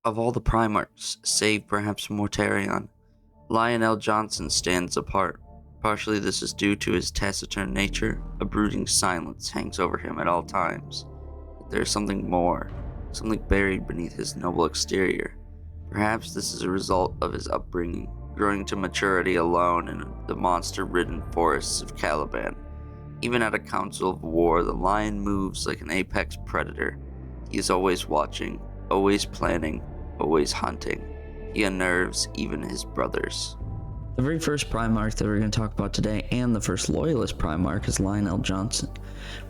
Of all the Primarchs, save perhaps Mortarion, Lionel Johnson stands apart. Partially this is due to his taciturn nature. A brooding silence hangs over him at all times. But there is something more, something buried beneath his noble exterior. Perhaps this is a result of his upbringing, growing to maturity alone in the monster-ridden forests of Caliban. Even at a council of war, the lion moves like an apex predator. He is always watching, always planning, always hunting. He unnerves even his brothers. The very first Primarch that we're going to talk about today, and the first Loyalist Primarch, is Lionel Johnson.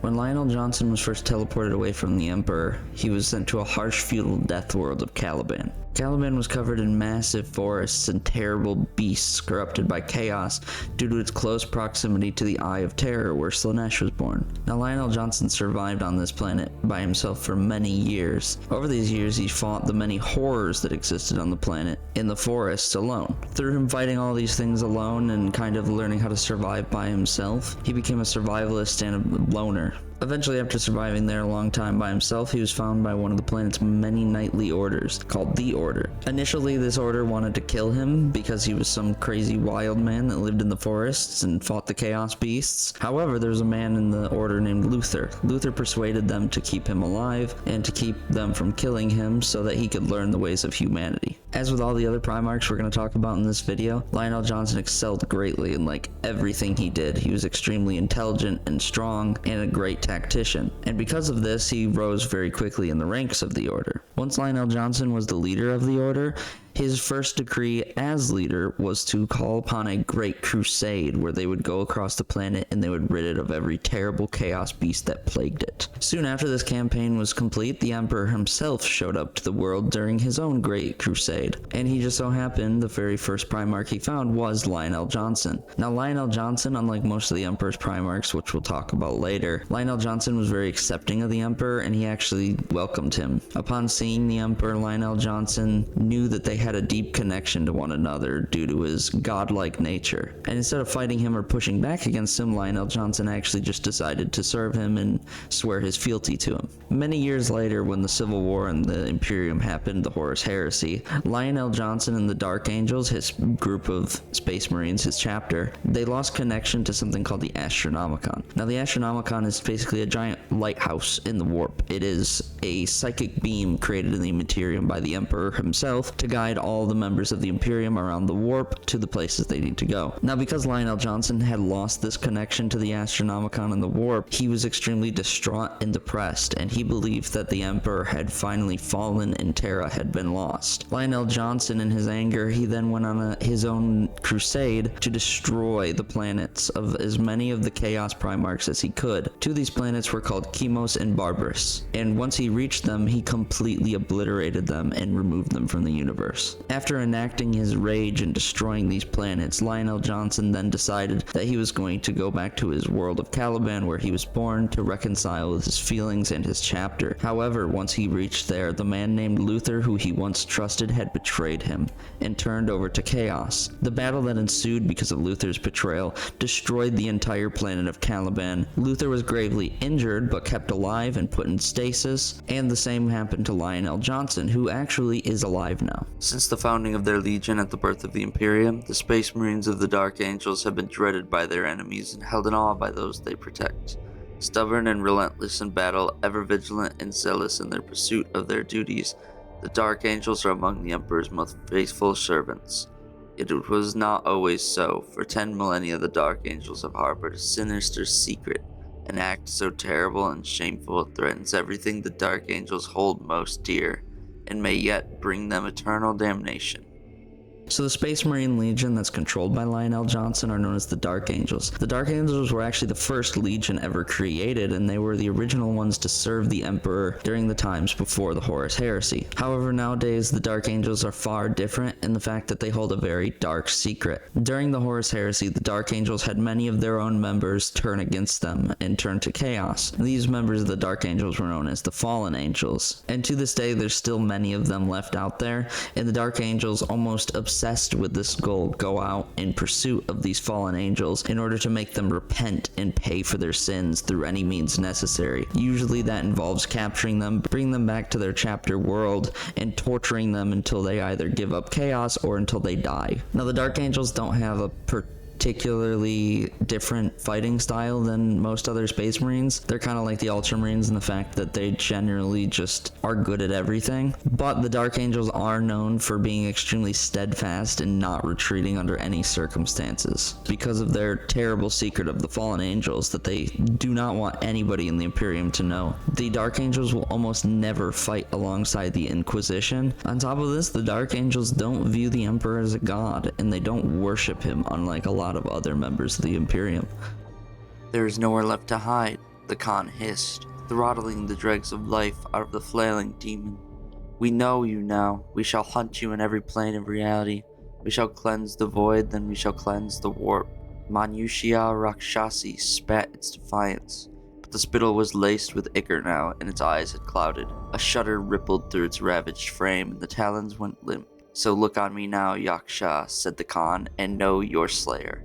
When Lionel Johnson was first teleported away from the Emperor, he was sent to a harsh feudal death world of Caliban. Caliban was covered in massive forests and terrible beasts corrupted by chaos due to its close proximity to the Eye of Terror where Slaanesh was born. Now Lionel Johnson survived on this planet by himself for many years. Over these years he fought the many horrors that existed on the planet in the forests alone. Through him fighting all these things alone and kind of learning how to survive by himself, he became a survivalist and a loner. Eventually, after surviving there a long time by himself, he was found by one of the planet's many knightly orders, called the Order. Initially, this order wanted to kill him because he was some crazy wild man that lived in the forests and fought the chaos beasts. However, there was a man in the order named Luther. Luther persuaded them to keep him alive and to keep them from killing him so that he could learn the ways of humanity. As with all the other Primarchs we're going to talk about in this video, Lionel Johnson excelled greatly in everything he did. He was extremely intelligent and strong and a great tactician, and because of this he rose very quickly in the ranks of the Order. Once Lionel Johnson was the leader of the Order, his first decree as leader was to call upon a great crusade where they would go across the planet and they would rid it of every terrible chaos beast that plagued it. Soon after this campaign was complete, the Emperor himself showed up to the world during his own great crusade, and he just so happened the very first Primarch he found was Lionel Johnson. Now Lionel Johnson, unlike most of the Emperor's Primarchs, which we'll talk about later, Lionel Johnson was very accepting of the Emperor and he actually welcomed him. Upon seeing the Emperor, Lionel Johnson knew that they had a deep connection to one another due to his godlike nature. And instead of fighting him or pushing back against him, Lionel Johnson actually just decided to serve him and swear his fealty to him. Many years later, when the Civil War and the Imperium happened, the Horus Heresy, Lionel Johnson and the Dark Angels, his group of Space Marines, his chapter, they lost connection to something called the Astronomicon. Now the Astronomicon is basically a giant lighthouse in the warp. It is a psychic beam created in the Imperium by the Emperor himself to guide all the members of the Imperium around the warp to the places they need to go. Now because Lionel Johnson had lost this connection to the Astronomicon and the warp, he was extremely distraught and depressed, and he believed that the Emperor had finally fallen and Terra had been lost. Lionel Johnson, in his anger, he then went on his own crusade to destroy the planets of as many of the Chaos Primarchs as he could. Two of these planets were called Chemos and Barbarous, and once he reached them, he completely obliterated them and removed them from the universe. After enacting his rage and destroying these planets, Lionel Johnson then decided that he was going to go back to his world of Caliban where he was born to reconcile with his feelings and his chapter. However, once he reached there, the man named Luther, who he once trusted, had betrayed him and turned over to chaos. The battle that ensued because of Luther's betrayal destroyed the entire planet of Caliban. Luther was gravely injured but kept alive and put in stasis, and the same happened to Lionel Johnson, who actually is alive now. Since the founding of their legion at the birth of the Imperium, the Space Marines of the Dark Angels have been dreaded by their enemies and held in awe by those they protect. Stubborn and relentless in battle, ever vigilant and zealous in their pursuit of their duties, the Dark Angels are among the Emperor's most faithful servants. Yet it was not always so. For 10 millennia the Dark Angels have harbored a sinister secret. An act so terrible and shameful it threatens everything the Dark Angels hold most dear, and may yet bring them eternal damnation. So the Space Marine Legion that's controlled by Lionel Johnson are known as the Dark Angels. The Dark Angels were actually the first legion ever created, and they were the original ones to serve the Emperor during the times before the Horus Heresy. However, nowadays the Dark Angels are far different in the fact that they hold a very dark secret. During the Horus Heresy, the Dark Angels had many of their own members turn against them and turn to chaos. These members of the Dark Angels were known as the Fallen Angels, and to this day there's still many of them left out there, and the Dark Angels almost obsessively obsessed with this goal, go out in pursuit of these fallen angels in order to make them repent and pay for their sins through any means necessary. Usually that involves capturing them, bringing them back to their chapter world, and torturing them until they either give up chaos or until they die. Now, the Dark Angels don't have a particularly different fighting style than most other Space Marines. They're kind of like the Ultramarines in the fact that they generally just are good at everything. But the Dark Angels are known for being extremely steadfast and not retreating under any circumstances because of their terrible secret of the fallen angels that they do not want anybody in the Imperium to know. The Dark Angels will almost never fight alongside the Inquisition. On top of this, the Dark Angels don't view the Emperor as a god, and they don't worship him, unlike a lot of other members of the Imperium. There is nowhere left to hide, the Khan hissed, throttling the dregs of life out of the flailing demon. We know you now. We shall hunt you in every plane of reality. We shall cleanse the void, then we shall cleanse the warp. Manushya Rakshasi spat its defiance, but the spittle was laced with ichor now, and its eyes had clouded. A shudder rippled through its ravaged frame, and the talons went limp. So look on me now, Yaksha, said the Khan, and know your slayer.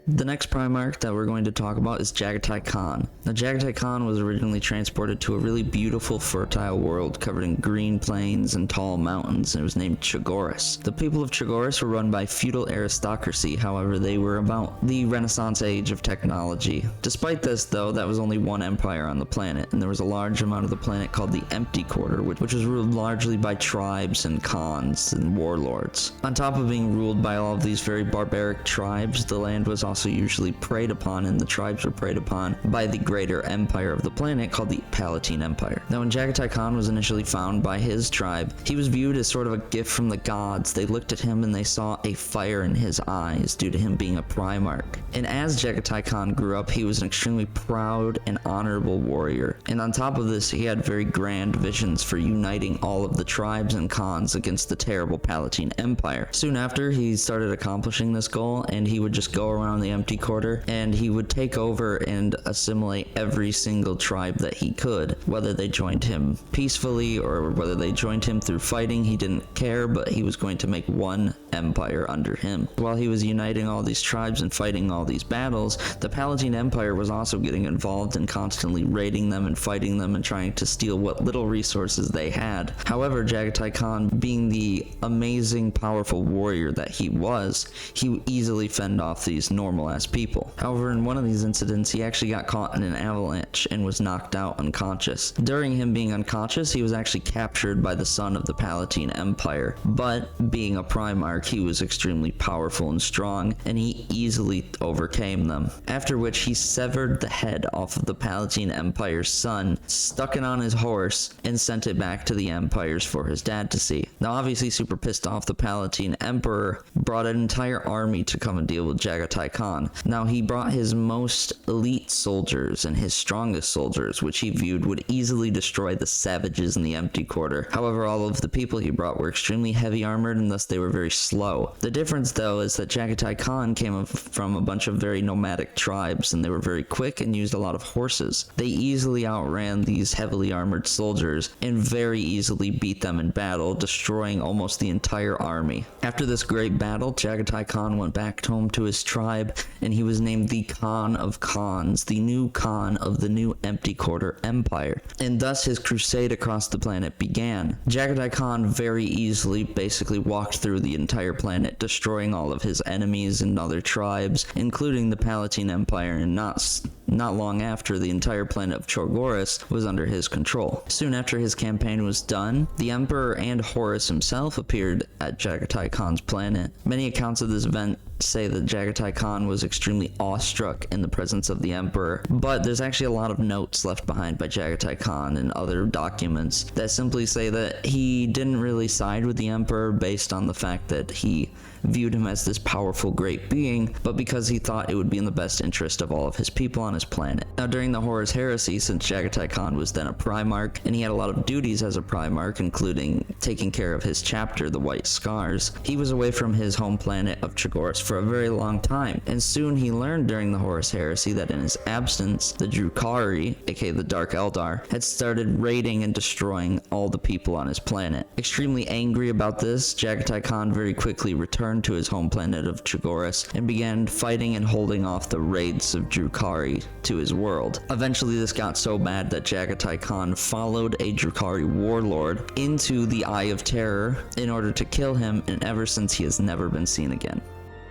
The next Primarch that we're going to talk about is Jagatai Khan. Now, Jagatai Khan was originally transported to a really beautiful, fertile world covered in green plains and tall mountains, and it was named Chagoris. The people of Chagoris were run by feudal aristocracy, however, they were about the Renaissance age of technology. Despite this, though, that was only one empire on the planet, and there was a large amount of the planet called the Empty Quarter, which was ruled largely by tribes and khans and warlords. On top of being ruled by all of these very barbaric tribes, the land was also usually preyed upon, and the tribes were preyed upon by the greater empire of the planet called the Palatine Empire. Now, when Jagatai Khan was initially found by his tribe, he was viewed as sort of a gift from the gods. They looked at him and they saw a fire in his eyes due to him being a Primarch. And as Jagatai Khan grew up, he was an extremely proud and honorable warrior. And on top of this, he had very grand visions for uniting all of the tribes and khans against the terrible Palatine Empire. Soon after, he started accomplishing this goal, and he would just go around the Empty Quarter, and he would take over and assimilate every single tribe that he could. Whether they joined him peacefully or whether they joined him through fighting, he didn't care, but he was going to make one empire under him. While he was uniting all these tribes and fighting all these battles, the Palatine Empire was also getting involved and constantly raiding them and fighting them and trying to steal what little resources they had. However, Jagatai Khan, being the amazing, powerful warrior that he was, he would easily fend off these normal ass people. However, in one of these incidents, he actually got caught in an avalanche and was knocked out unconscious. During him being unconscious, he was actually captured by the son of the Palatine Empire, but being a Primarch, he was extremely powerful and strong, and he easily overcame them. After which, he severed the head off of the Palatine Empire's son, stuck it on his horse, and sent it back to the Empires for his dad to see. Now, obviously super pissed off, the Palatine Emperor brought an entire army to come and deal with Jagatai Khan. Now, he brought his most elite soldiers and his strongest soldiers, which he viewed would easily destroy the savages in the Empty Quarter. However, all of the people he brought were extremely heavy armored, and thus they were very slow. The difference, though, is that Jagatai Khan came from a bunch of very nomadic tribes, and they were very quick and used a lot of horses. They easily outran these heavily armored soldiers and very easily beat them in battle, destroying almost the entire army. After this great battle, Jagatai Khan went back home to his tribe, and he was named the Khan of Khans, the new Khan of the new Empty Quarter Empire, and thus his crusade across the planet began. Jagatai Khan very easily basically walked through the entire planet, destroying all of his enemies and other tribes, including the Palatine Empire, and not long after, the entire planet of Chagoris was under his control. Soon after his campaign was done, the Emperor and Horus himself appeared at Jagatai Khan's planet. Many accounts of this event say that Jagatai Khan was extremely awestruck in the presence of the Emperor, but there's actually a lot of notes left behind by Jagatai Khan and other documents that simply say that he didn't really side with the Emperor based on the fact that he viewed him as this powerful great being, but because he thought it would be in the best interest of all of his people on his planet. Now during the Horus Heresy, since Jagatai Khan was then a Primarch, and he had a lot of duties as a Primarch, including taking care of his chapter, the White Scars, he was away from his home planet of Chagoris for a very long time, and soon he learned during the Horus Heresy that in his absence, the Drukhari, aka the Dark Eldar, had started raiding and destroying all the people on his planet. Extremely angry about this, Jagatai Khan very quickly returned to his home planet of Chagoris and began fighting and holding off the raids of Drukhari to his world. Eventually this got so bad that Jagatai Khan followed a Drukhari warlord into the Eye of Terror in order to kill him, and ever since he has never been seen again.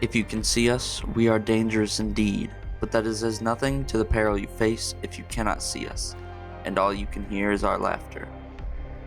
If you can see us, we are dangerous indeed, but that is as nothing to the peril you face if you cannot see us, and all you can hear is our laughter.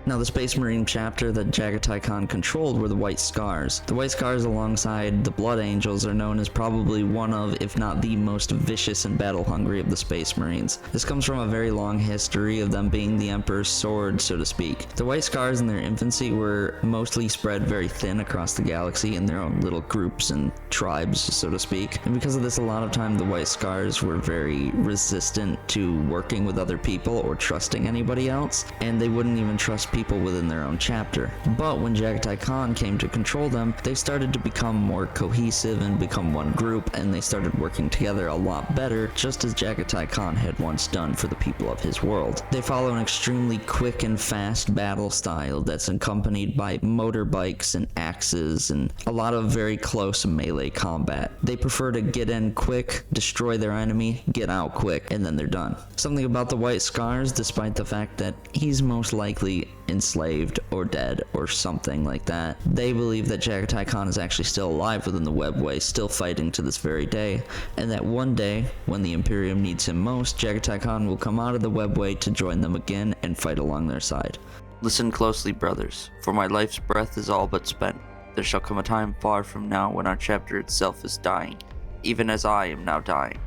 Now, the Space Marine chapter that Jagatai Khan controlled were the White Scars. The White Scars, alongside the Blood Angels, are known as probably one of, if not the most vicious and battle-hungry of the Space Marines. This comes from a very long history of them being the Emperor's sword, so to speak. The White Scars in their infancy were mostly spread very thin across the galaxy in their own little groups and tribes, so to speak. And because of this, a lot of time the White Scars were very resistant to working with other people or trusting anybody else, and they wouldn't even trust people within their own chapter. But when Jagatai Khan came to control them, they started to become more cohesive and become one group, and they started working together a lot better, just as Jagatai Khan had once done for the people of his world. They follow an extremely quick and fast battle style that's accompanied by motorbikes and axes and a lot of very close melee combat. They prefer to get in quick, destroy their enemy, get out quick, and then they're done. Something about the White Scars, despite the fact that he's most likely enslaved or dead or something like that, they believe that Jagatai Khan is actually still alive within the Webway, still fighting to this very day, and that one day, when the Imperium needs him most, Jagatai Khan will come out of the Webway to join them again and fight along their side. Listen closely, brothers, for my life's breath is all but spent. There shall come a time far from now when our chapter itself is dying, even as I am now dying,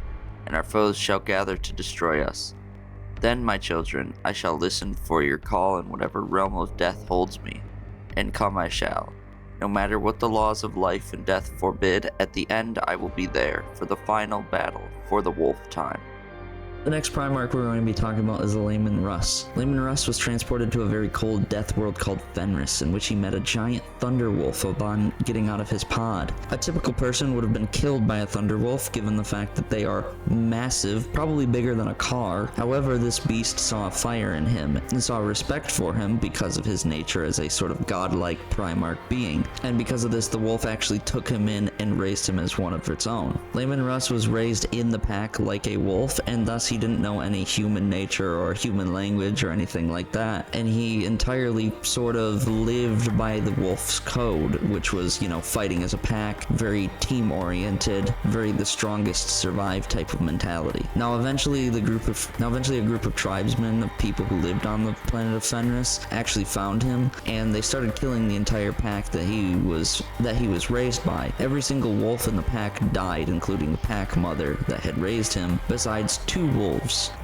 and our foes shall gather to destroy us. Then, my children, I shall listen for your call in whatever realm of death holds me, and come I shall. No matter what the laws of life and death forbid, at the end I will be there for the final battle, for the wolf time. The next Primarch we're going to be talking about is Layman Russ. Layman Russ was transported to a very cold death world called Fenris, in which he met a giant thunderwolf upon getting out of his pod. A typical person would have been killed by a thunderwolf, given the fact that they are massive, probably bigger than a car. However, this beast saw a fire in him, and saw respect for him because of his nature as a sort of godlike Primarch being. And because of this, the wolf actually took him in and raised him as one of its own. Layman Russ was raised in the pack like a wolf, and thus he didn't know any human nature or human language or anything like that, and he entirely sort of lived by the wolf's code, which was, you know, fighting as a pack, very team oriented, very the strongest survive type of mentality. Now eventually a group of tribesmen, of people who lived on the planet of Fenris, actually found him, and they started killing the entire pack that he was raised by. Every single wolf in the pack died, including the pack mother that had raised him, besides two wolves.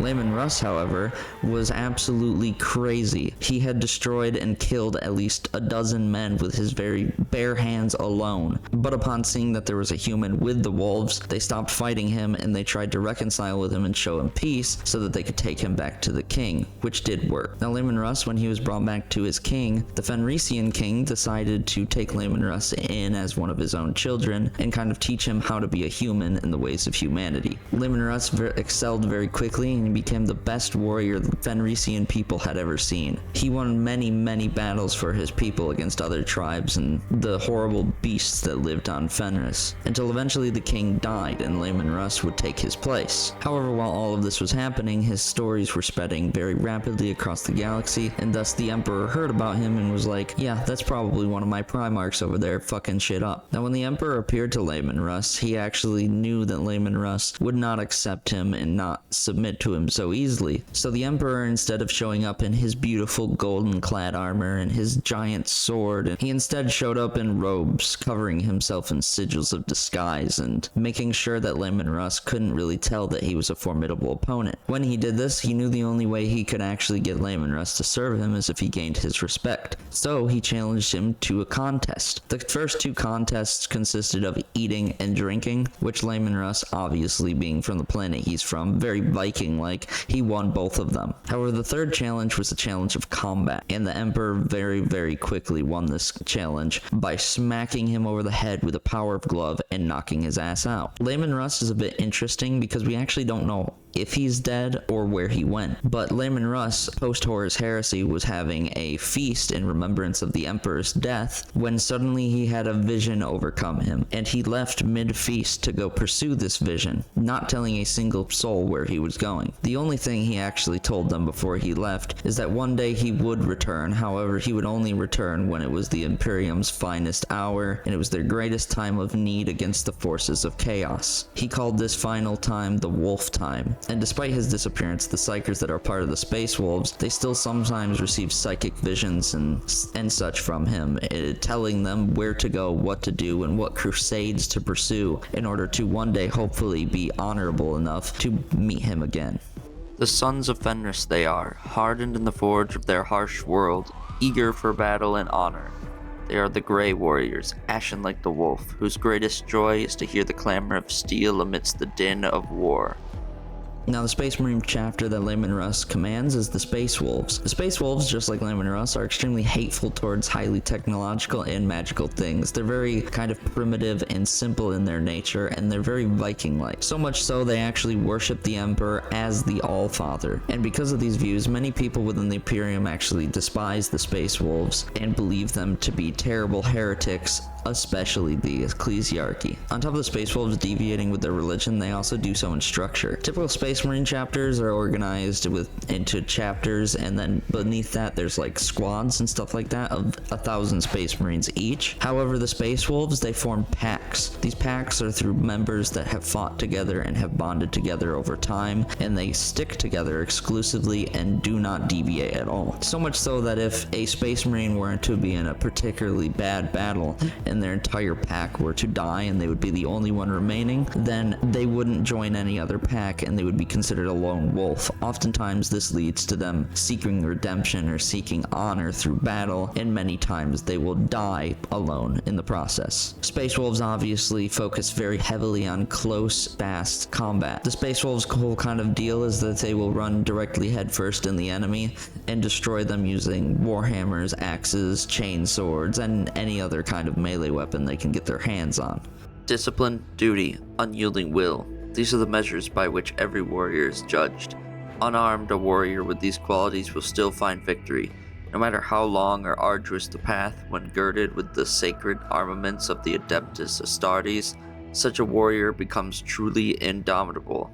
Layman Russ, however, was absolutely crazy. He had destroyed and killed at least a dozen men with his very bare hands alone. But upon seeing that there was a human with the wolves, they stopped fighting him and they tried to reconcile with him and show him peace so that they could take him back to the king, which did work. Now Layman Russ, when he was brought back to his king, the Fenrisian king decided to take Layman Russ in as one of his own children and kind of teach him how to be a human in the ways of humanity. Layman Russ excelled very quickly and he became the best warrior the Fenrisian people had ever seen. He won many battles for his people against other tribes and the horrible beasts that lived on Fenris, until eventually the king died and Layman Russ would take his place. However, while all of this was happening, his stories were spreading very rapidly across the galaxy, and thus the Emperor heard about him and was like, yeah, that's probably one of my Primarchs over there fucking shit up. Now when the Emperor appeared to Layman Russ, he actually knew that Layman Russ would not accept him and not submit to him so easily. So the Emperor, instead of showing up in his beautiful golden clad armor and his giant sword, he instead showed up in robes, covering himself in sigils of disguise and making sure that Layman Russ couldn't really tell that he was a formidable opponent. When he did this, he knew the only way he could actually get Layman Russ to serve him is if he gained his respect. So he challenged him to a contest. The first two contests consisted of eating and drinking, which Layman Russ, obviously being from the planet he's from, very Viking-like. He won both of them. However, the third challenge was the challenge of combat, and the Emperor very, very quickly won this challenge by smacking him over the head with a power of glove and knocking his ass out. Layman Russ is a bit interesting because we actually don't know if he's dead or where he went. But Layman Russ, post-Horus Heresy, was having a feast in remembrance of the Emperor's death when suddenly he had a vision overcome him, and he left mid-feast to go pursue this vision, not telling a single soul where he was going. The only thing he actually told them before he left is that one day he would return. However, he would only return when it was the Imperium's finest hour, and it was their greatest time of need against the forces of chaos. He called this final time the Wolf Time. And despite his disappearance, the Psykers that are part of the Space Wolves, they still sometimes receive psychic visions and such from him, telling them where to go, what to do, and what crusades to pursue in order to one day hopefully be honorable enough to meet him again. The sons of Fenris they are, hardened in the forge of their harsh world, eager for battle and honor. They are the Grey Warriors, ashen like the wolf, whose greatest joy is to hear the clamor of steel amidst the din of war. Now, the Space Marine chapter that Layman Russ commands is the Space Wolves. The Space Wolves, just like Layman Russ, are extremely hateful towards highly technological and magical things. They're very kind of primitive and simple in their nature, and they're very Viking-like. So much so, they actually worship the Emperor as the All-Father. And because of these views, many people within the Imperium actually despise the Space Wolves and believe them to be terrible heretics, especially the ecclesiarchy. On top of the Space Wolves deviating with their religion, they also do so in structure. Typical Space Marine chapters are organized into chapters, and then beneath that there's like squads and stuff like that of 1,000 Space Marines each. However, the Space Wolves, they form packs. These packs are through members that have fought together and have bonded together over time, and they stick together exclusively and do not deviate at all. So much so that if a Space Marine were to be in a particularly bad battle and their entire pack were to die and they would be the only one remaining, then they wouldn't join any other pack and they would be considered a lone wolf. Oftentimes this leads to them seeking redemption or seeking honor through battle, and many times they will die alone in the process. Space Wolves obviously focus very heavily on close, fast combat. The Space Wolves' whole kind of deal is that they will run directly headfirst in the enemy and destroy them using warhammers, axes, chain swords, and any other kind of melee weapon they can get their hands on. Discipline, duty, unyielding will. These are the measures by which every warrior is judged. Unarmed, a warrior with these qualities will still find victory, no matter how long or arduous the path. When girded with the sacred armaments of the Adeptus Astartes, such a warrior becomes truly indomitable.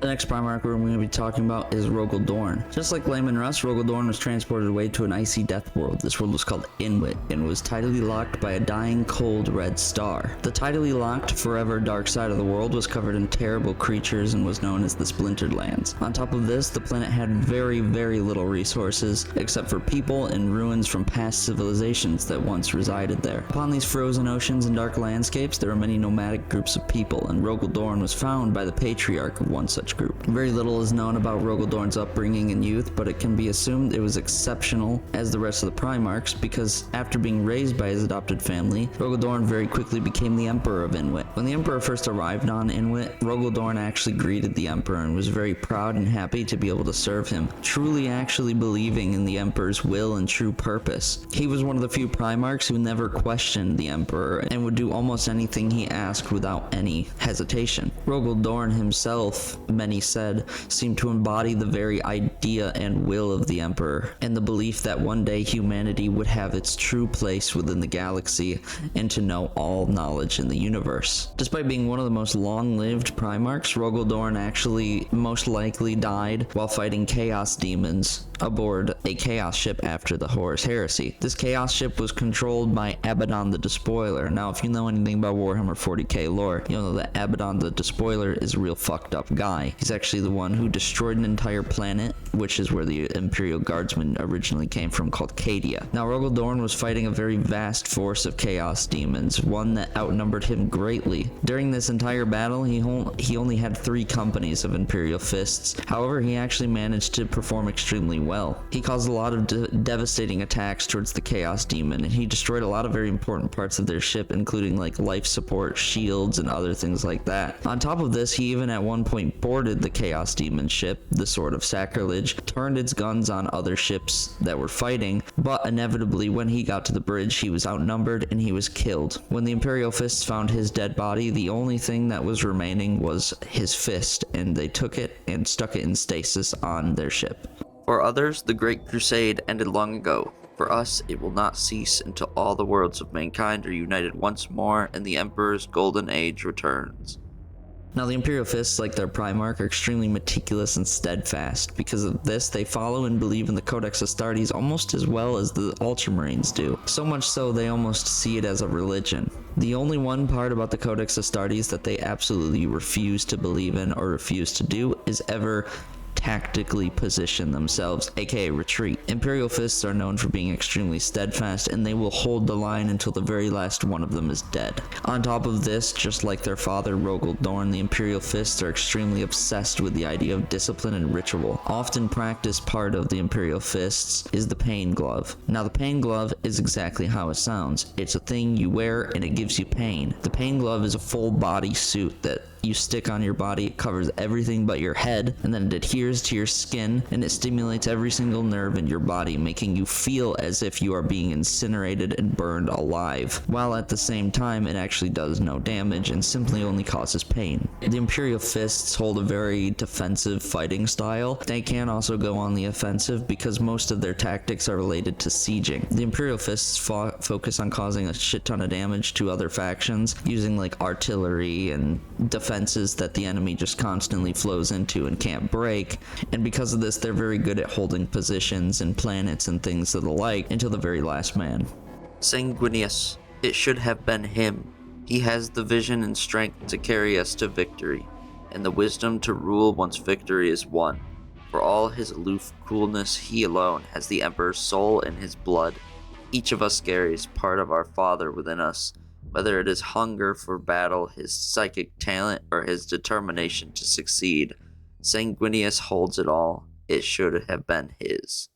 The next Primarch we're going to be talking about is Rogel Dorn. Just like Layman Russ, Rogel Dorn was transported away to an icy death world. This world was called Inwit and was tidally locked by a dying cold red star. The tidally locked forever dark side of the world was covered in terrible creatures and was known as the Splintered Lands. On top of this, the planet had very, very little resources except for people and ruins from past civilizations that once resided there. Upon these frozen oceans and dark landscapes, there were many nomadic groups of people, and Rogel Dorn was found by the patriarch of one such group. Very little is known about Rogel Dorn's upbringing and youth, but it can be assumed it was exceptional as the rest of the Primarchs, because after being raised by his adopted family, Rogel Dorn very quickly became the Emperor of Inwit. When the Emperor first arrived on Inwit, Rogel Dorn actually greeted the Emperor and was very proud and happy to be able to serve him, truly actually believing in the Emperor's will and true purpose. He was one of the few Primarchs who never questioned the Emperor and would do almost anything he asked without any hesitation. Rogel Dorn himself, many said, seemed to embody the very idea and will of the Emperor, and the belief that one day humanity would have its true place within the galaxy and to know all knowledge in the universe. Despite being one of the most long-lived Primarchs, Rogel Dorn actually most likely died while fighting Chaos Demons aboard a Chaos ship after the Horus Heresy. This Chaos ship was controlled by Abaddon the Despoiler. Now, if you know anything about Warhammer 40k lore, you'll know that Abaddon the Despoiler is a real fucked up guy. He's actually the one who destroyed an entire planet, which is where the Imperial Guardsmen originally came from, called Cadia. Now, Rogel Dorn was fighting a very vast force of Chaos Demons, one that outnumbered him greatly. During this entire battle, he only had 3 companies of Imperial Fists. However, he actually managed to perform extremely well. He caused a lot of devastating attacks towards the Chaos Demon, and he destroyed a lot of very important parts of their ship, including like life support, shields, and other things like that. On top of this, he even at one point boarded boarded the Chaos Demon ship, the Sword of Sacrilege, turned its guns on other ships that were fighting, but inevitably when he got to the bridge, he was outnumbered and he was killed. When the Imperial Fists found his dead body, the only thing that was remaining was his fist, and they took it and stuck it in stasis on their ship. For others, the Great Crusade ended long ago. For us, it will not cease until all the worlds of mankind are united once more and the Emperor's golden age returns. Now, the Imperial Fists, like their Primarch, are extremely meticulous and steadfast. Because of this, they follow and believe in the Codex Astartes almost as well as the Ultramarines do. So much so, they almost see it as a religion. The only one part about the Codex Astartes that they absolutely refuse to believe in or refuse to do is ever tactically position themselves, aka retreat. Imperial Fists are known for being extremely steadfast, and they will hold the line until the very last one of them is dead. On top of this, just like their father Rogel Dorn, the Imperial Fists are extremely obsessed with the idea of discipline and ritual. Often practiced part of the Imperial Fists is the Pain Glove. Now, the Pain Glove is exactly how it sounds. It's a thing you wear and it gives you pain. The Pain Glove is a full body suit that you stick on your body. It covers everything but your head, and then it adheres to your skin, and it stimulates every single nerve in your body, making you feel as if you are being incinerated and burned alive, while at the same time it actually does no damage and simply only causes pain. The Imperial Fists hold a very defensive fighting style. They can also go on the offensive because most of their tactics are related to sieging. The Imperial Fists focus on causing a shit ton of damage to other factions using like artillery and defenses that the enemy just constantly flows into and can't break, and because of this they're very good at holding positions and planets and things of the like until the very last man. Sanguinius, it should have been him. He has the vision and strength to carry us to victory, and the wisdom to rule once victory is won. For all his aloof coolness, he alone has the Emperor's soul in his blood. Each of us carries part of our father within us, whether it is hunger for battle, his psychic talent, or his determination to succeed. Sanguinius holds it all. It should have been his.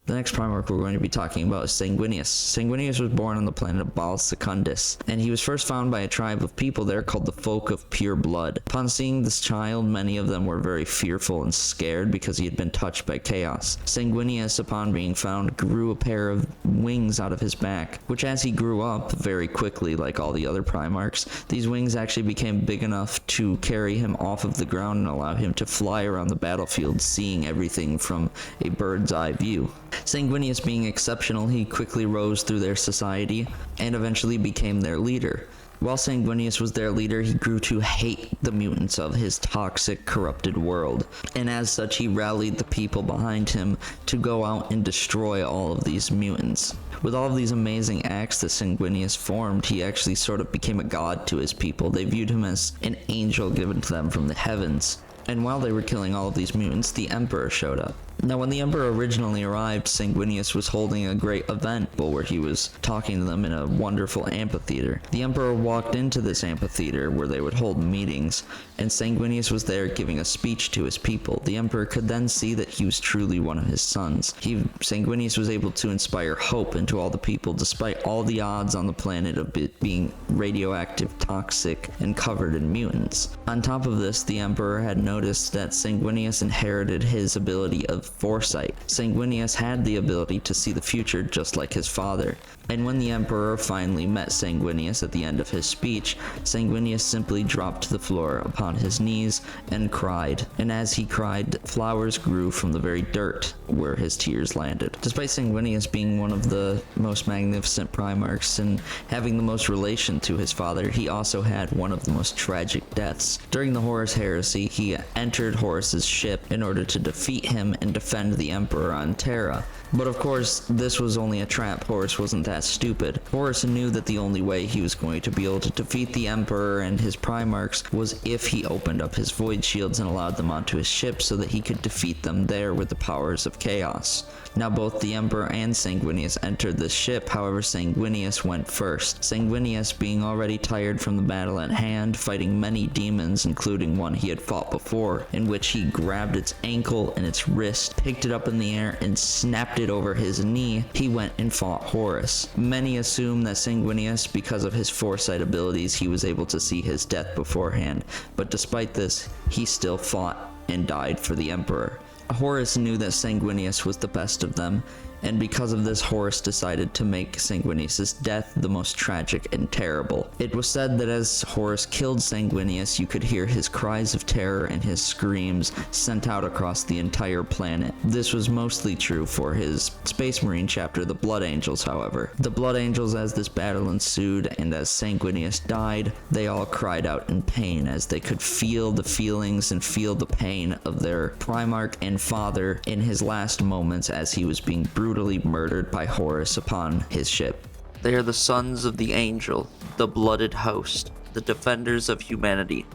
The next Primarch we're going to be talking about is Sanguinius. Sanguinius was born on the planet of Baal Secundus, and he was first found by a tribe of people there called the Folk of Pure Blood. Upon seeing this child, many of them were very fearful and scared because he had been touched by chaos. Sanguinius, upon being found, grew a pair of wings out of his back, which as he grew up very quickly, like all the other Primarchs, these wings actually became big enough to carry him off of the ground and allow him to fly around the battlefield, seeing everything from a bird's eye view. Sanguinius being exceptional, he quickly rose through their society and eventually became their leader. While Sanguinius was their leader, he grew to hate the mutants of his toxic, corrupted world, and as such he rallied the people behind him to go out and destroy all of these mutants. With all of these amazing acts that Sanguinius formed, he actually sort of became a god to his people. They viewed him as an angel given to them from the heavens. And while they were killing all of these mutants, the Emperor showed up. Now, when the Emperor originally arrived, Sanguinius was holding a great event where he was talking to them in a wonderful amphitheater. The Emperor walked into this amphitheater where they would hold meetings, and Sanguinius was there giving a speech to his people. The Emperor could then see that he was truly one of his sons. Sanguinius was able to inspire hope into all the people, despite all the odds on the planet of it being radioactive, toxic, and covered in mutants. On top of this, the Emperor had noticed that Sanguinius inherited his ability of foresight. Sanguinius had the ability to see the future just like his father. And when the Emperor finally met Sanguinius at the end of his speech, Sanguinius simply dropped to the floor upon his knees and cried. And as he cried, flowers grew from the very dirt where his tears landed. Despite Sanguinius being one of the most magnificent Primarchs and having the most relation to his father, he also had one of the most tragic deaths. During the Horus Heresy, he entered Horus's ship in order to defeat him and defend the Emperor on Terra. But of course, this was only a trap. Horus wasn't that stupid. Horus knew that the only way he was going to be able to defeat the Emperor and his Primarchs was if he opened up his void shields and allowed them onto his ship so that he could defeat them there with the powers of chaos. Now both the Emperor and Sanguinius entered the ship, however Sanguinius went first. Sanguinius, being already tired from the battle at hand, fighting many demons, including one he had fought before, in which he grabbed its ankle and its wrist, picked it up in the air, and snapped it over his knee, he went and fought Horus. Many assume that Sanguinius, because of his foresight abilities, he was able to see his death beforehand, but despite this, he still fought and died for the Emperor. Horus knew that Sanguinius was the best of them, and because of this, Horus decided to make Sanguinius' death the most tragic and terrible. It was said that as Horus killed Sanguinius, you could hear his cries of terror and his screams sent out across the entire planet. This was mostly true for his Space Marine chapter, the Blood Angels, however. The Blood Angels, as this battle ensued and as Sanguinius died, they all cried out in pain as they could feel the feelings and feel the pain of their Primarch and father in his last moments as he was being brutally murdered by Horus upon his ship. They are the sons of the angel, the blooded host, the defenders of humanity.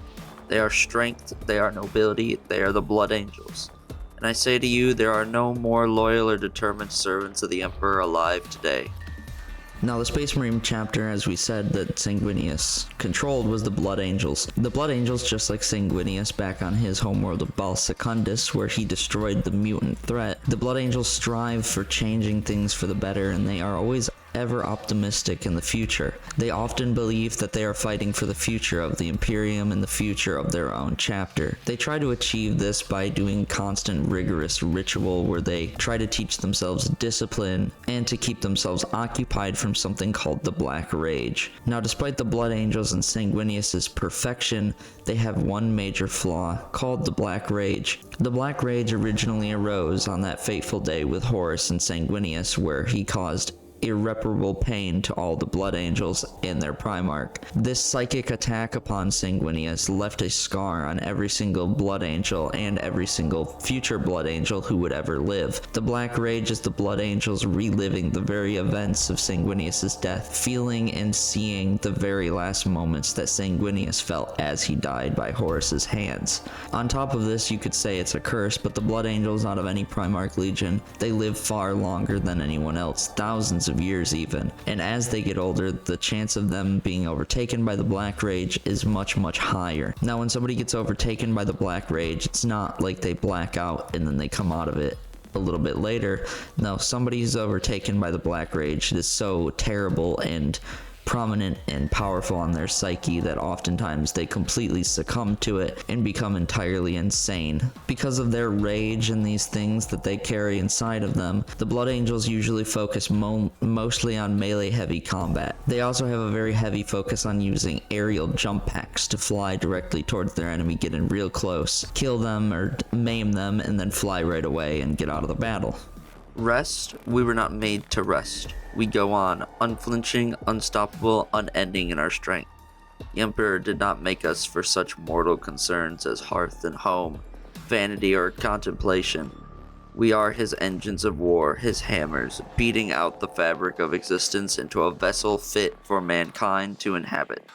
They are strength, they are nobility, they are the blood angels. And I say to you, there are no more loyal or determined servants of the Emperor alive today. Now, the Space Marine chapter, as we said, that Sanguinius controlled was the Blood Angels. The Blood Angels, just like Sanguinius back on his homeworld of Bal Secundus, where he destroyed the mutant threat, the Blood Angels strive for changing things for the better, and they are always ever optimistic in the future. They often believe that they are fighting for the future of the Imperium and the future of their own chapter. They try to achieve this by doing constant rigorous ritual where they try to teach themselves discipline and to keep themselves occupied from something called the Black Rage. Now, despite the Blood Angels and Sanguinius' perfection, they have one major flaw called the Black Rage. The Black Rage originally arose on that fateful day with Horus and Sanguinius, where he caused irreparable pain to all the Blood Angels and their Primarch. This psychic attack upon Sanguinius left a scar on every single Blood Angel and every single future Blood Angel who would ever live. The Black Rage is the Blood Angels reliving the very events of Sanguinius' death, feeling and seeing the very last moments that Sanguinius felt as he died by Horus's hands. On top of this, you could say it's a curse, but the Blood Angels out of any Primarch Legion, they live far longer than anyone else, thousands of years even, and as they get older, the chance of them being overtaken by the Black Rage is much higher. Now, when somebody gets overtaken by the Black Rage, it's not like they black out and then they come out of it a little bit later. No, somebody's overtaken by the Black Rage. It is so terrible and prominent and powerful on their psyche that oftentimes they completely succumb to it and become entirely insane. Because of their rage and these things that they carry inside of them, the Blood Angels usually focus mostly on melee heavy combat. They also have a very heavy focus on using aerial jump packs to fly directly towards their enemy, get in real close, kill them or maim them, and then fly right away and get out of the battle. Rest? We were not made to rest. We go on, unflinching, unstoppable, unending in our strength. The Emperor did not make us for such mortal concerns as hearth and home, vanity or contemplation. We are his engines of war, his hammers, beating out the fabric of existence into a vessel fit for mankind to inhabit.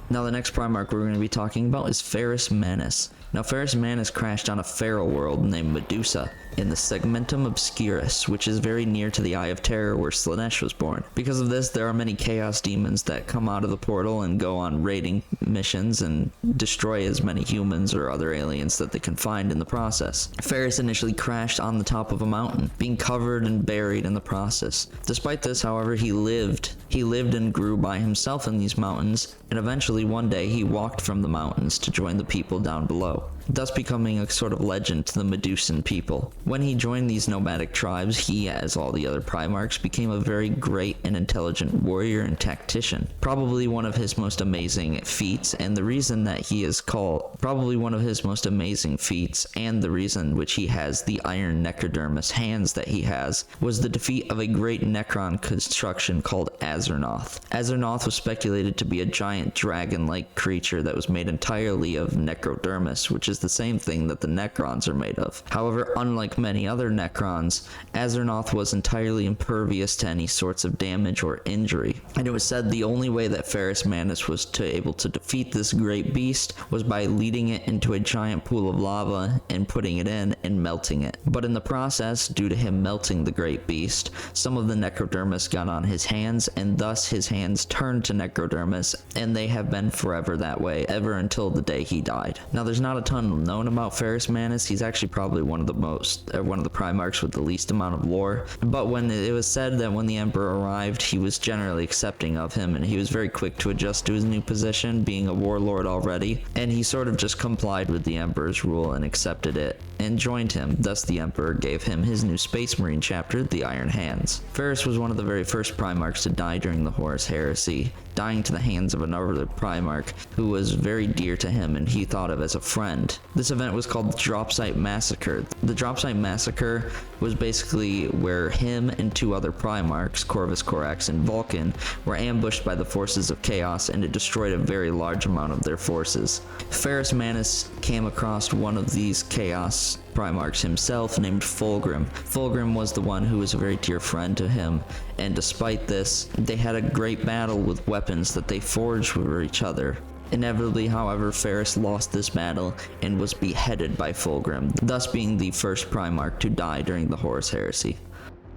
Now, the next Primarch we're going to be talking about is Ferrus Manus. Now, Ferrus Manus crashed on a feral world named Medusa in the Segmentum Obscurus, which is very near to the Eye of Terror where Slanesh was born. Because of this, there are many chaos demons that come out of the portal and go on raiding missions and destroy as many humans or other aliens that they can find in the process. Ferrus initially crashed on the top of a mountain, being covered and buried in the process. Despite this, however, he lived and grew by himself in these mountains, and eventually one day he walked from the mountains to join the people down below, thus becoming a sort of legend to the Medusan people. When he joined these nomadic tribes, he, as all the other Primarchs, became a very great and intelligent warrior and tactician. Probably one of his most amazing feats, and the reason that he is called probably one of his most amazing feats, and the reason which he has the iron necrodermis hands that he has, was the defeat of a great Necron construction called Azernoth. Azernoth was speculated to be a giant dragon-like creature that was made entirely of necrodermis, which is is the same thing that the Necrons are made of. However, unlike many other Necrons, Azernoth was entirely impervious to any sorts of damage or injury, and it was said the only way that Ferrus Manus was able to defeat this great beast was by leading it into a giant pool of lava and putting it in and melting it. But in the process, due to him melting the great beast, some of the necrodermis got on his hands, and thus his hands turned to necrodermis, and they have been forever that way, ever until the day he died. Now, there's not a ton known about Ferrus Manus. He's actually probably one of the Primarchs with the least amount of lore, but when it was said that when the Emperor arrived, he was generally accepting of him, and he was very quick to adjust to his new position, being a warlord already, and he sort of just complied with the Emperor's rule and accepted it, and joined him. Thus the Emperor gave him his new Space Marine chapter, the Iron Hands. Ferrus was one of the very first Primarchs to die during the Horus Heresy, dying to the hands of another Primarch who was very dear to him and he thought of as a friend. This event was called the Dropsite Massacre. The Dropsite Massacre was basically where him and two other Primarchs, Corvus Corax and Vulcan, were ambushed by the forces of Chaos, and it destroyed a very large amount of their forces. Ferrus Manus came across one of these Chaos Primarchs himself, named Fulgrim. Fulgrim was the one who was a very dear friend to him, and despite this, they had a great battle with weapons that they forged for each other. Inevitably, however, Ferrus lost this battle and was beheaded by Fulgrim, thus being the first Primarch to die during the Horus Heresy.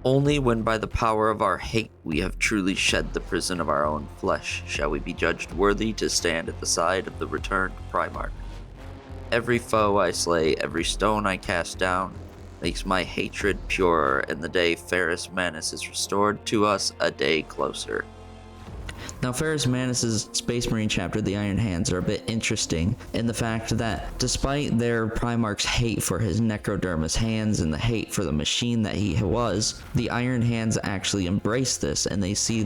Only when by the power of our hate we have truly shed the prison of our own flesh shall we be judged worthy to stand at the side of the returned Primarch. Every foe I slay, every stone I cast down, makes my hatred purer, and the day Ferrus Manus is restored to us a day closer. Now, Ferrus Manus' Space Marine chapter, the Iron Hands, are a bit interesting in the fact that despite their Primarch's hate for his necrodermis hands and the hate for the machine that he was, the Iron Hands actually embrace this, and they see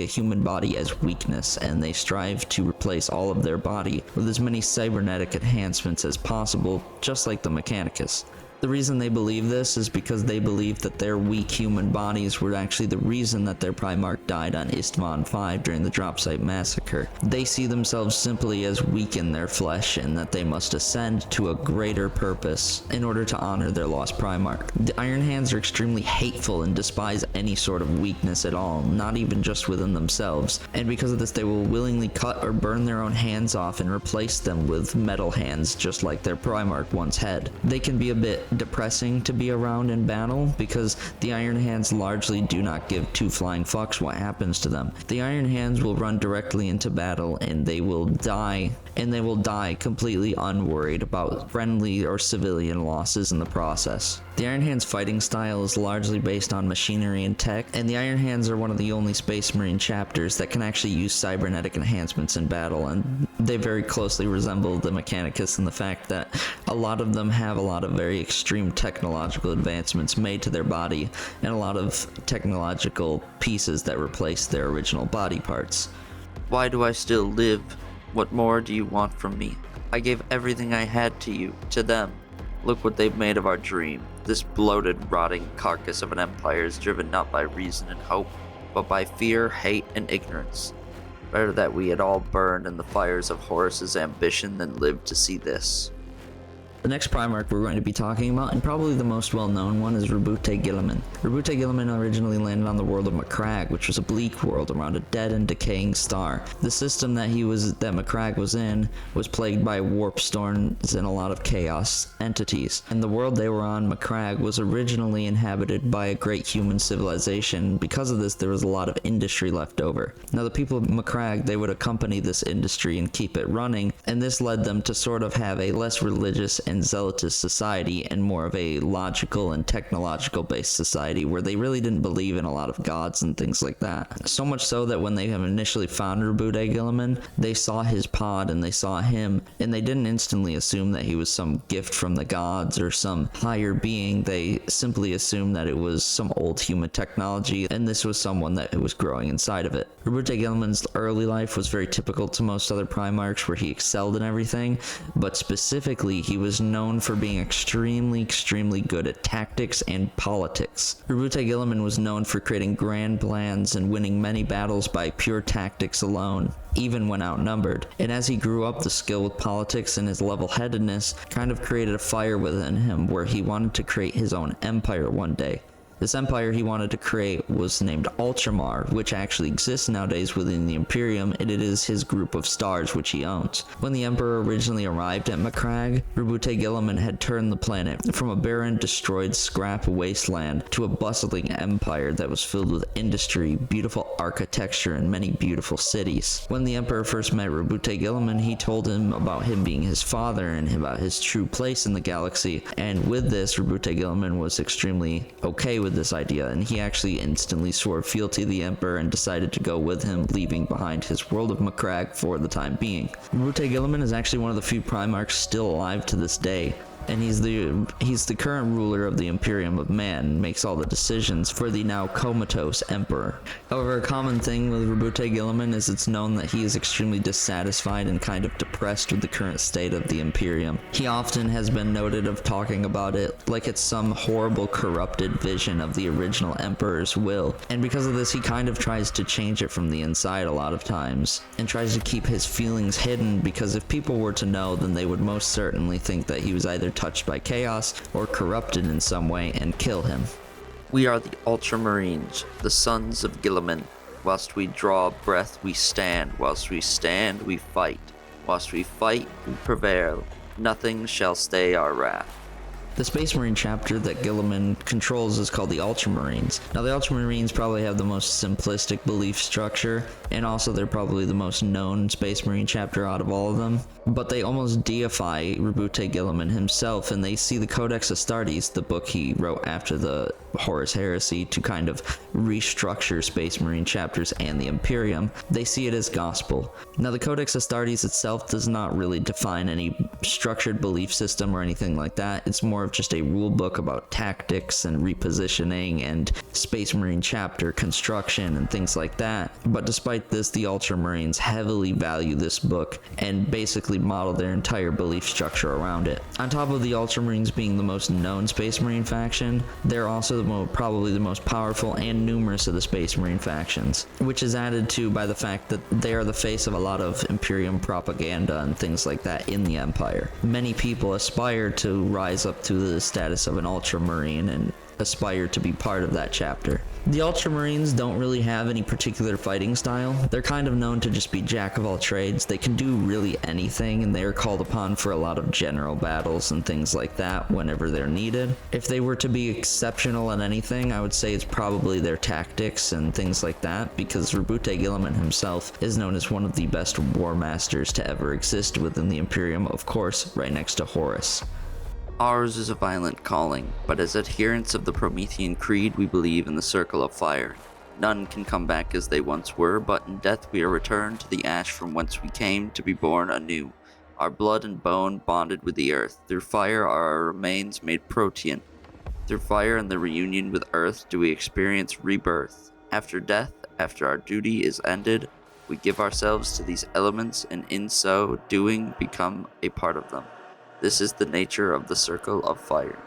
a human body as weakness, and they strive to replace all of their body with as many cybernetic enhancements as possible, just like the Mechanicus. The reason they believe this is because they believe that their weak human bodies were actually the reason that their Primarch died on Istvan V during the Dropsite Massacre. They see themselves simply as weak in their flesh and that they must ascend to a greater purpose in order to honor their lost Primarch. The Iron Hands are extremely hateful and despise any sort of weakness at all, not even just within themselves, and because of this they will willingly cut or burn their own hands off and replace them with metal hands just like their Primarch once had. They can be a bit depressing to be around in battle because the Iron Hands largely do not give two flying fucks what happens to them. The Iron Hands will run directly into battle and they will die completely unworried about friendly or civilian losses in the process. The Iron Hands fighting style is largely based on machinery and tech, and the Iron Hands are one of the only Space Marine chapters that can actually use cybernetic enhancements in battle, and they very closely resemble the Mechanicus in the fact that a lot of them have a lot of very extreme technological advancements made to their body, and a lot of technological pieces that replace their original body parts. Why do I still live? What more do you want from me? I gave everything I had to you, to them. Look what they've made of our dream. This bloated, rotting carcass of an empire is driven not by reason and hope, but by fear, hate, and ignorance. Better that we had all burned in the fires of Horus's ambition than lived to see this. The next Primarch we're going to be talking about, and probably the most well-known one, is Roboute Guilliman. Roboute Guilliman originally landed on the world of Macragge, which was a bleak world around a dead and decaying star. The system that Macragge was in was plagued by warp storms and a lot of chaos entities. And the world they were on, Macragge, was originally inhabited by a great human civilization. Because of this, there was a lot of industry left over. Now, the people of Macragge, they would accompany this industry and keep it running, and this led them to sort of have a less religious and zealotous society and more of a logical and technological based society where they really didn't believe in a lot of gods and things like that. So much so that when they initially found Roboute Guilliman, they saw his pod and they saw him, and they didn't instantly assume that he was some gift from the gods or some higher being. They simply assumed that it was some old human technology, and this was someone that was growing inside of it. Roboute Guilliman's early life was very typical to most other Primarchs, where he excelled excelled in everything, but specifically he was known for being extremely good at tactics and politics. Roboute Guilliman was known for creating grand plans and winning many battles by pure tactics alone, even when outnumbered. And as he grew up, the skill with politics and his level-headedness kind of created a fire within him where he wanted to create his own empire one day. This empire he wanted to create was named Ultramar, which actually exists nowadays within the Imperium, and it is his group of stars which he owns. When the Emperor originally arrived at Macragge, Roboute Guilliman had turned the planet from a barren, destroyed scrap wasteland to a bustling empire that was filled with industry, beautiful architecture, and many beautiful cities. When the Emperor first met Roboute Guilliman, he told him about him being his father and about his true place in the galaxy, and with this, Roboute Guilliman was extremely okay with this idea, and he actually instantly swore fealty to the Emperor and decided to go with him, leaving behind his world of Macragge for the time being. Roboute Guilliman is actually one of the few Primarchs still alive to this day, and he's the current ruler of the Imperium of Man and makes all the decisions for the now comatose Emperor. However, a common thing with Roboute Guilliman is it's known that he is extremely dissatisfied and kind of depressed with the current state of the Imperium. He often has been noted of talking about it like it's some horrible corrupted vision of the original Emperor's will, and because of this he kind of tries to change it from the inside a lot of times, and tries to keep his feelings hidden, because if people were to know, then they would most certainly think that he was either touched by chaos or corrupted in some way and kill him. We are the Ultramarines, the sons of Guilliman. Whilst we draw breath, we stand. Whilst we stand, we fight. Whilst we fight, we prevail. Nothing shall stay our wrath. The Space Marine chapter that Guilliman controls is called the Ultramarines. Now, the Ultramarines probably have the most simplistic belief structure, and also they're probably the most known Space Marine chapter out of all of them. But they almost deify Roboute Guilliman himself, and they see the Codex Astartes, the book he wrote after the Horus Heresy to kind of restructure Space Marine chapters and the Imperium. They see it as gospel. Now, the Codex Astartes itself does not really define any structured belief system or anything like that. It's more of just a rule book about tactics and repositioning and Space Marine chapter construction and things like that. But despite this, the Ultramarines heavily value this book and basically model their entire belief structure around it. On top of the Ultramarines being the most known Space Marine faction, they're also probably the most powerful and numerous of the Space Marine factions, which is added to by the fact that they are the face of a lot of Imperium propaganda and things like that in the Empire. Many people aspire to rise up to the status of an Ultramarine and aspire to be part of that chapter. The Ultramarines don't really have any particular fighting style. They're kind of known to just be jack of all trades. They can do really anything, and they are called upon for a lot of general battles and things like that whenever they're needed. If they were to be exceptional at anything, I would say it's probably their tactics and things like that, because Roboute Guilliman himself is known as one of the best war masters to ever exist within the Imperium, of course, right next to Horus. Ours is a violent calling, but as adherents of the Promethean Creed, we believe in the circle of fire. None can come back as they once were, but in death we are returned to the ash from whence we came to be born anew. Our blood and bone bonded with the earth. Through fire are our remains made protean. Through fire and the reunion with earth do we experience rebirth. After death, after our duty is ended, we give ourselves to these elements, and in so doing become a part of them. This is the nature of the circle of fire.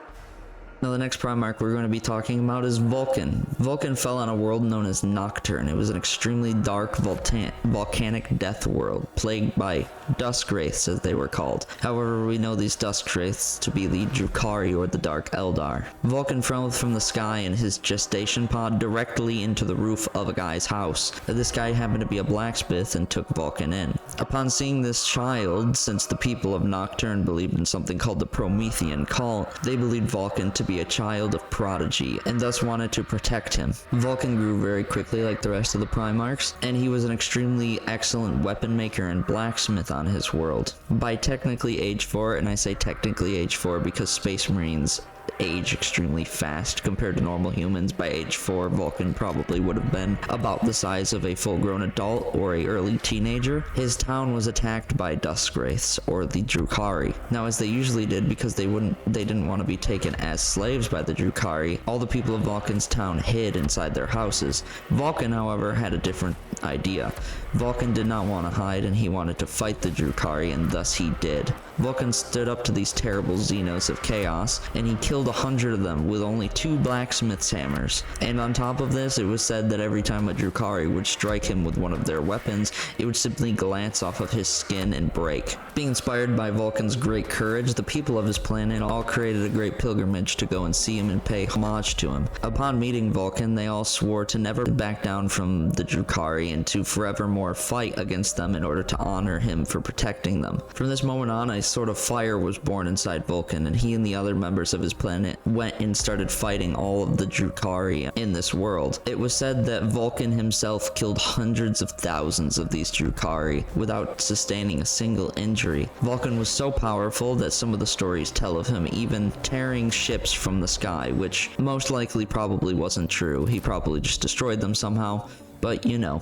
Now, the next Primarch we're going to be talking about is Vulcan. Vulcan fell on a world known as Nocturne. It was an extremely dark volcanic death world, plagued by dusk wraiths, as they were called. However, we know these dusk wraiths to be the Drukhari, or the Dark Eldar. Vulcan fell from the sky in his gestation pod directly into the roof of a guy's house. This guy happened to be a blacksmith and took Vulcan in. Upon seeing this child, since the people of Nocturne believed in something called the Promethean Call, they believed Vulcan to be a child of prodigy, and thus wanted to protect him. Vulcan grew very quickly like the rest of the Primarchs, and he was an extremely excellent weapon maker and blacksmith on his world. By technically age 4, and I say technically age 4 because Space Marines age extremely fast compared to normal humans. By age 4, Vulcan probably would have been about the size of a full-grown adult or a early teenager. His town was attacked by Duskwraiths, or the Drukhari. Now, as they usually did, because they didn't want to be taken as slaves by the Drukhari, all the people of Vulcan's town hid inside their houses. Vulcan, however, had a different idea. Vulcan did not want to hide, and he wanted to fight the Drukhari, and thus he did. Vulcan stood up to these terrible Xenos of chaos, and he killed 100 of them with only 2 blacksmith's hammers. And on top of this, it was said that every time a Drukhari would strike him with one of their weapons, it would simply glance off of his skin and break. Being inspired by Vulcan's great courage, the people of his planet all created a great pilgrimage to go and see him and pay homage to him. Upon meeting Vulcan, they all swore to never back down from the Drukhari and to forevermore fight against them in order to honor him for protecting them. From this moment on, a sort of fire was born inside Vulcan, and he and the other members of his planet went and started fighting all of the Drukhari in this world. It was said that Vulcan himself killed hundreds of thousands of these Drukhari without sustaining a single injury. Vulcan was so powerful that some of the stories tell of him even tearing ships from the sky, which most likely probably wasn't true. He probably just destroyed them somehow, but you know,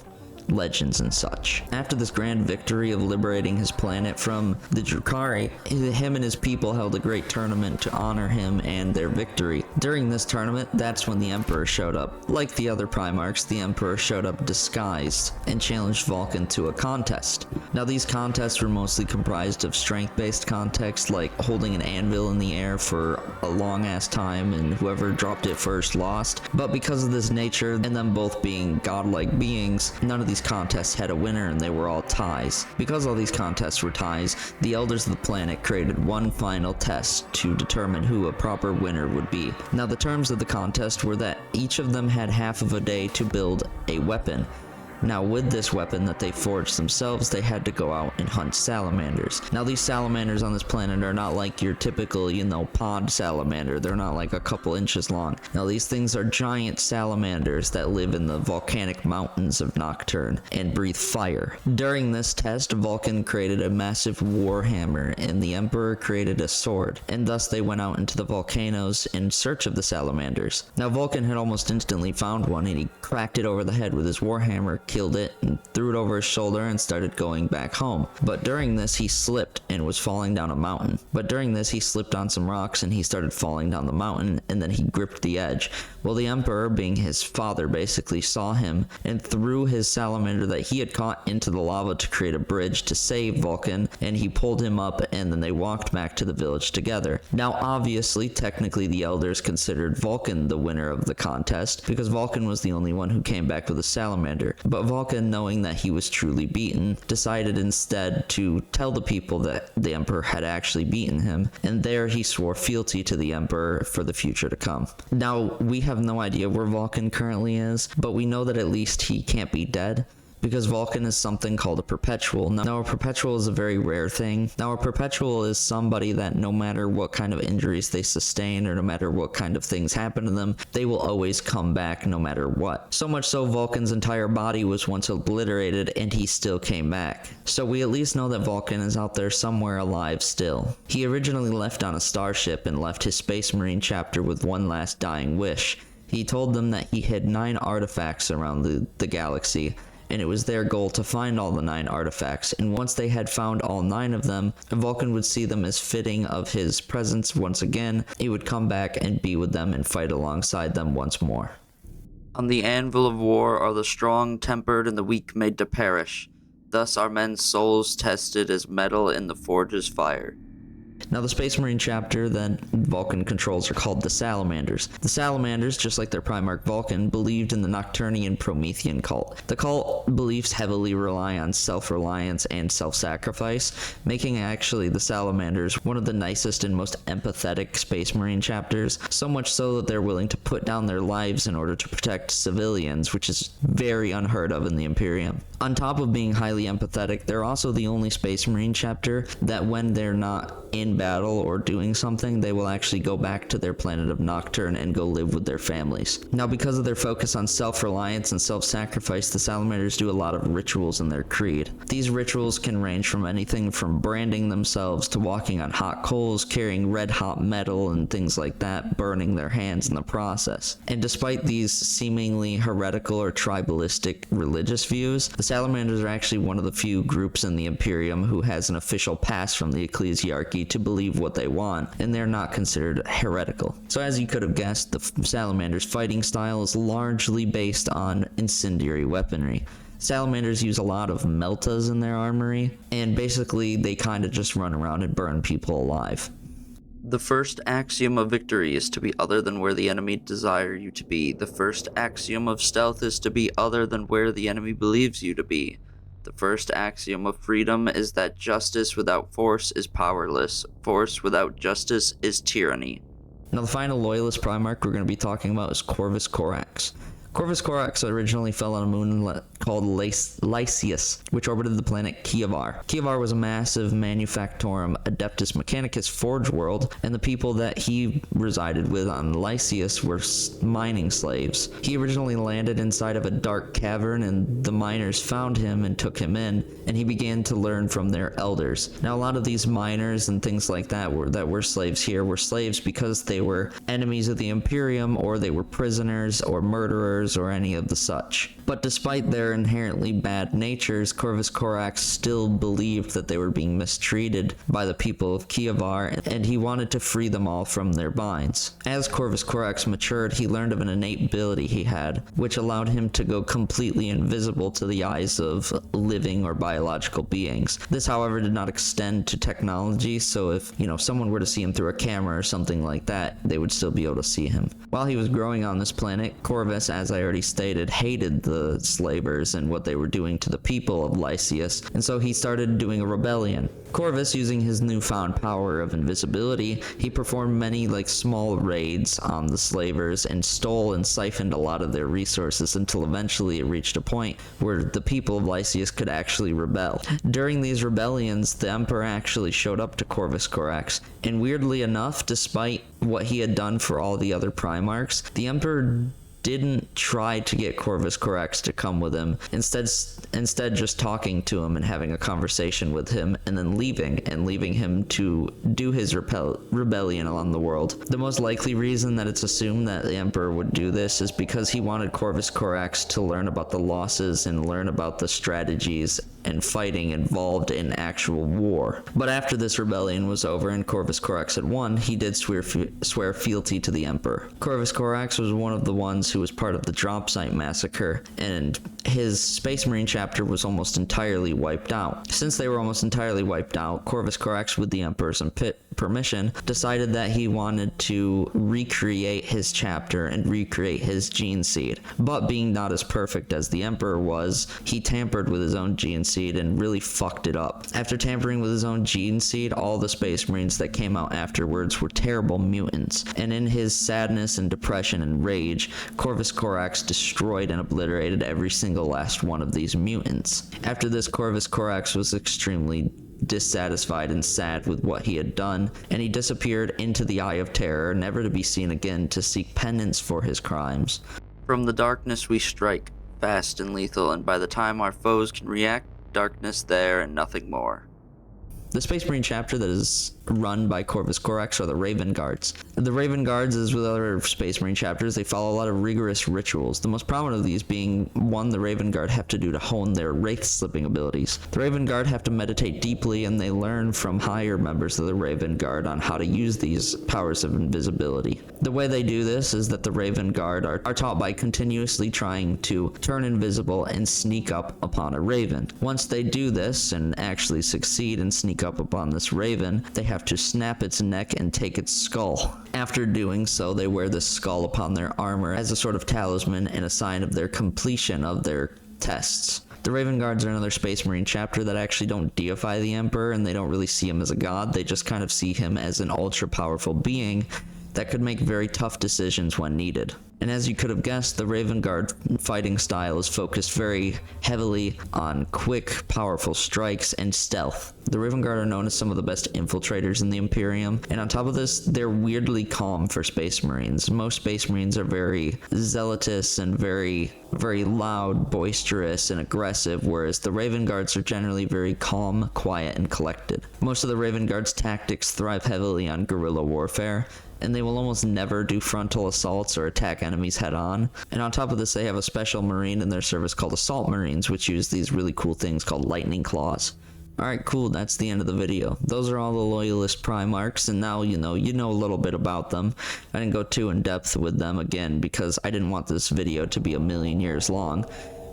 legends and such. After this grand victory of liberating his planet from the Drukhari, him and his people held a great tournament to honor him and their victory. During this tournament, that's when the Emperor showed up. Like the other Primarchs, the Emperor showed up disguised and challenged Vulcan to a contest. Now, these contests were mostly comprised of strength-based contests, like holding an anvil in the air for a long-ass time, and whoever dropped it first lost. But because of this nature, and them both being godlike beings, none of these contests had a winner, and they were all ties. Because all these contests were ties, the elders of the planet created one final test to determine who a proper winner would be. Now, the terms of the contest were that each of them had half of a day to build a weapon. Now, with this weapon that they forged themselves, they had to go out and hunt salamanders. Now, these salamanders on this planet are not like your typical, pod salamander. They're not like a couple inches long. Now, these things are giant salamanders that live in the volcanic mountains of Nocturne and breathe fire. During this test, Vulcan created a massive Warhammer, and the Emperor created a sword, and thus they went out into the volcanoes in search of the salamanders. Now, Vulcan had almost instantly found one, and he cracked it over the head with his Warhammer, killed it, and threw it over his shoulder and started going back home. But during this, he slipped and was falling down a mountain. But during this, he slipped on some rocks and he started falling down the mountain, and then he gripped the edge. Well, the Emperor, being his father, basically saw him and threw his salamander that he had caught into the lava to create a bridge to save Vulcan, and he pulled him up, and then they walked back to the village together. Now, obviously, technically, the elders considered Vulcan the winner of the contest, because Vulcan was the only one who came back with a salamander. But Vulcan, knowing that he was truly beaten, decided instead to tell the people that the Emperor had actually beaten him, and there he swore fealty to the Emperor for the future to come. Now, we have no idea where Vulcan currently is, but we know that at least he can't be dead, because Vulcan is something called a perpetual. Now, a perpetual is a very rare thing. Now, a perpetual is somebody that no matter what kind of injuries they sustain, or no matter what kind of things happen to them, they will always come back no matter what. So much so, Vulcan's entire body was once obliterated, and he still came back. So we at least know that Vulcan is out there somewhere alive still. He originally left on a starship and left his Space Marine chapter with one last dying wish. He told them that he hid 9 artifacts around the galaxy, and it was their goal to find all the 9 artifacts, and once they had found all 9 of them, Vulcan would see them as fitting of his presence once again. He would come back and be with them and fight alongside them once more. On the anvil of war are the strong tempered and the weak made to perish. Thus are men's souls tested as metal in the forge's fire. Now, the Space Marine chapter that Vulcan controls are called the Salamanders. The Salamanders, just like their Primarch Vulcan, believed in the Nocturnian Promethean cult. The cult beliefs heavily rely on self-reliance and self-sacrifice, making actually the Salamanders one of the nicest and most empathetic Space Marine chapters, so much so that they're willing to put down their lives in order to protect civilians, which is very unheard of in the Imperium. On top of being highly empathetic, they're also the only Space Marine chapter that when they're not in battle or doing something, they will actually go back to their planet of Nocturne and go live with their families. Now, because of their focus on self-reliance and self-sacrifice, the Salamanders do a lot of rituals in their creed. These rituals can range from anything from branding themselves to walking on hot coals, carrying red-hot metal and things like that, burning their hands in the process. And despite these seemingly heretical or tribalistic religious views, the Salamanders are actually one of the few groups in the Imperium who has an official pass from the ecclesiarchy to believe what they want, and they're not considered heretical. So as you could have guessed, the Salamanders' fighting style is largely based on incendiary weaponry. Salamanders use a lot of meltas in their armory, and basically they kind of just run around and burn people alive. The first axiom of victory is to be other than where the enemy desire you to be. The first axiom of stealth is to be other than where the enemy believes you to be. The first axiom of freedom is that justice without force is powerless. Force without justice is tyranny. Now the final Loyalist Primarch we're going to be talking about is Corvus Corax. Corvus Corax originally fell on a moon called Lycius, which orbited the planet Kievar. Kievar was a massive Manufactorum Adeptus Mechanicus forge world, and the people that he resided with on Lycius were mining slaves. He originally landed inside of a dark cavern, and the miners found him and took him in, and he began to learn from their elders. Now, a lot of these miners and things like that were slaves here were slaves because they were enemies of the Imperium, or they were prisoners or murderers or any of the such. But despite their inherently bad natures, Corvus Corax still believed that they were being mistreated by the people of Kievar, and he wanted to free them all from their binds. As Corvus Corax matured, he learned of an innate ability he had, which allowed him to go completely invisible to the eyes of living or biological beings. This, however, did not extend to technology, so if, someone were to see him through a camera or something like that, they would still be able to see him. While he was growing on this planet, Corvus, as I already stated, hated the slavers and what they were doing to the people of Lycius, and so he started doing a rebellion. Corvus, using his newfound power of invisibility, he performed many small raids on the slavers and stole and siphoned a lot of their resources until eventually it reached a point where the people of Lycius could actually rebel. During these rebellions, the Emperor actually showed up to Corvus Corax, and weirdly enough, despite what he had done for all the other Primarchs, the Emperor didn't try to get Corvus Corax to come with him, instead just talking to him and having a conversation with him and then leaving him to do his rebellion along the world. The most likely reason that it's assumed that the Emperor would do this is because he wanted Corvus Corax to learn about the losses and learn about the strategies and fighting involved in actual war. But after this rebellion was over and Corvus Corax had won, he did swear fealty to the Emperor. Corvus Corax was one of the ones who was part of the Drop Site Massacre, and his Space Marine chapter was almost entirely wiped out. Since they were almost entirely wiped out, Corvus Corax, with the Emperor's permission, decided that he wanted to recreate his chapter and recreate his gene seed. But being not as perfect as the Emperor was, he tampered with his own gene seed and really fucked it up. After tampering with his own gene seed, all the Space Marines that came out afterwards were terrible mutants, and in his sadness and depression and rage, Corvus Corax destroyed and obliterated every single last one of these mutants. After this, Corvus Corax was extremely dissatisfied and sad with what he had done, and he disappeared into the Eye of Terror, never to be seen again, to seek penance for his crimes. From the darkness we strike, fast and lethal, and by the time our foes can react, darkness there and nothing more. The Space Marine chapter that is run by Corvus Corax are the Raven Guards. The Raven Guards, as with other Space Marine chapters, they follow a lot of rigorous rituals. The most prominent of these being one the Raven Guard have to do to hone their Wraith Slipping abilities. The Raven Guard have to meditate deeply, and they learn from higher members of the Raven Guard on how to use these powers of invisibility. The way they do this is that the Raven Guard are taught by continuously trying to turn invisible and sneak up upon a Raven. Once they do this and actually succeed and sneak up upon this Raven, they have to snap its neck and take its skull. After doing so, they wear this skull upon their armor as a sort of talisman and a sign of their completion of their tests. The Raven Guards are another Space Marine chapter that actually don't deify the Emperor, and they don't really see him as a god. They just kind of see him as an ultra-powerful being that could make very tough decisions when needed. And as you could have guessed, the Raven Guard fighting style is focused very heavily on quick, powerful strikes and stealth. The Raven Guard are known as some of the best infiltrators in the Imperium, and on top of this, they're weirdly calm for Space Marines. Most Space Marines are very zealotous and very loud, boisterous, and aggressive, whereas the Raven Guards are generally very calm, quiet, and collected. Most of the Raven Guard's tactics thrive heavily on guerrilla warfare, and they will almost never do frontal assaults or attack enemies head on. And on top of this, they have a special marine in their service called Assault Marines, which use these really cool things called lightning claws. Alright, cool, that's the end of the video. Those are all the Loyalist Primarchs, and now you know a little bit about them. I didn't go too in depth with them again because I didn't want this video to be a million years long.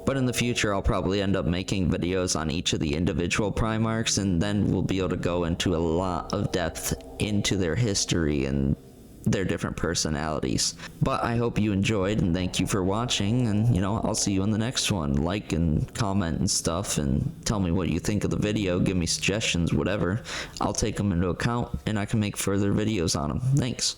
But in the future, I'll probably end up making videos on each of the individual Primarchs, and then we'll be able to go into a lot of depth into their history and their different personalities. But I hope you enjoyed, and thank you for watching, and I'll see you in the next one. Like and comment and stuff, and tell me what you think of the video, give me suggestions, whatever. I'll take them into account, and I can make further videos on them. Thanks.